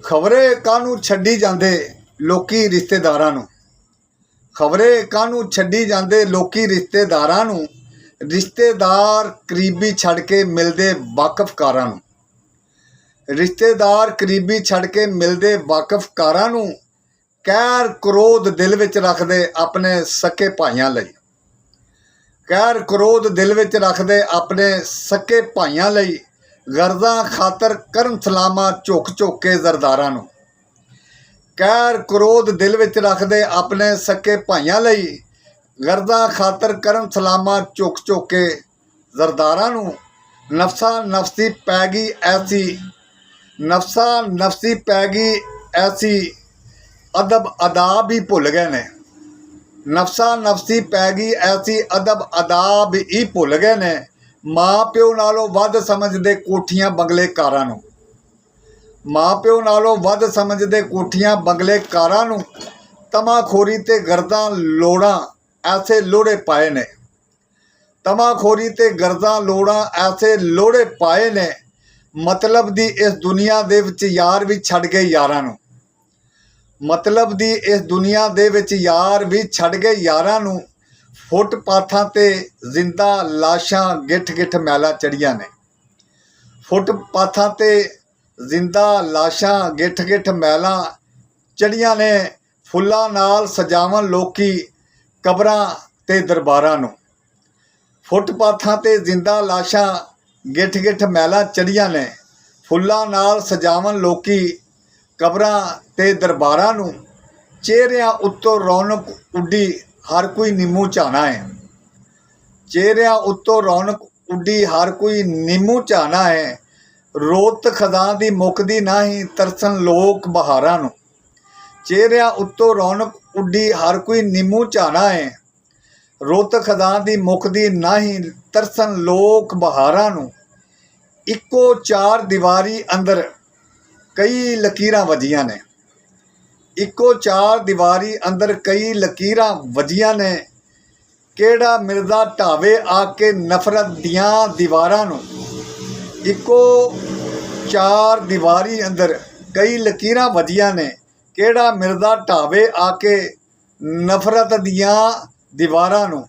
खबरे कानू छड्डी जांदे लोकी रिश्तेदारां नूं। खबरे कानू छड्डी जांदे लोकी रिश्तेदारां नूं। रिश्तेदार करीबी छड़ के मिलदे वाकफकारां नूं। रिश्तेदार करीबी छड़ के मिलदे वाकफकारां नूं। कहर क्रोध दिल विच रखदे अपने सके भाइयां लई। कहर क्रोध दिल विच रखदे अपने सके भाइयां लई। गर्दां खातर करन सलामा झुक झुक के जरदारां नूं। कहर क्रोध दिल विच रखदे अपने सके भाइयां लई। गर्दां खातर करन सलामा झुक झुक के जरदारां नूं। नफसा नफसी पै गई ऐसी, नफसा नफसी पै गई ऐसी, अदब अदाब ही भुल गए ने। नफसा नफसी पै गई ऐसी, अदब अदाब ही भुल गए ने। माँ प्यो नालों वध समझदे कोठियां बंगले कारां नूं। माँ प्यो नालों वध समझदे कोठियां बंगले कारां नूं। तमाखोरी ते गर्दां लोड़ां ऐसे लोड़े पाए ने। तमाखोरी ते गर्दां लोड़ां ऐसे लोड़े पाए ने। मतलब दी इस दुनिया दे विच यार भी छड़ गए यारां नूं। मतलब दी इस दुनिया दे विच यार भी छड़ गए यारां नूं। फुटपाथां ते जिंदा लाशां गिठ गिठ मैला चढ़ियां ने। फुटपाथां ते जिंदा लाशां गिठ गिठ मैला चढ़ियां ने। फुल्लां नाल सजावन लोकी कबरां ते दरबारां नूं। फुटपाथां ते जिंदा लाशां गिठ गिठ मैला चढ़ियां ने। फुल्लां नाल सजावन लोकी कबरां ते दरबारां नूं। चेहरियां उत्तों रौनक उड्डी हर कोई नीमू झाना है। चेहरियां उत्तों रौनक उड्डी हर कोई नीमू झाना है। रोत खदां दी मुकदी नाही तरसन लोक बहारां नूं। चेहरियां उत्तों रौनक उड्डी हर कोई नीमू झाना है। रोत खदां दी मुकदी नाही तरसन लोक बहारां नूं। इक्को चार दीवारी अंदर कई लकीरां वजियां ने। इक्को चार दीवारी अंदर कई लकीरां वजियां ने। केड़ा मिर्दा ढावे आके नफरत दियां दीवारां नूं। इक्को चार दीवारी अंदर कई लकीरां वजियां ने। केड़ा मिर्दा ढावे आके नफरत दियां दीवारां नूं।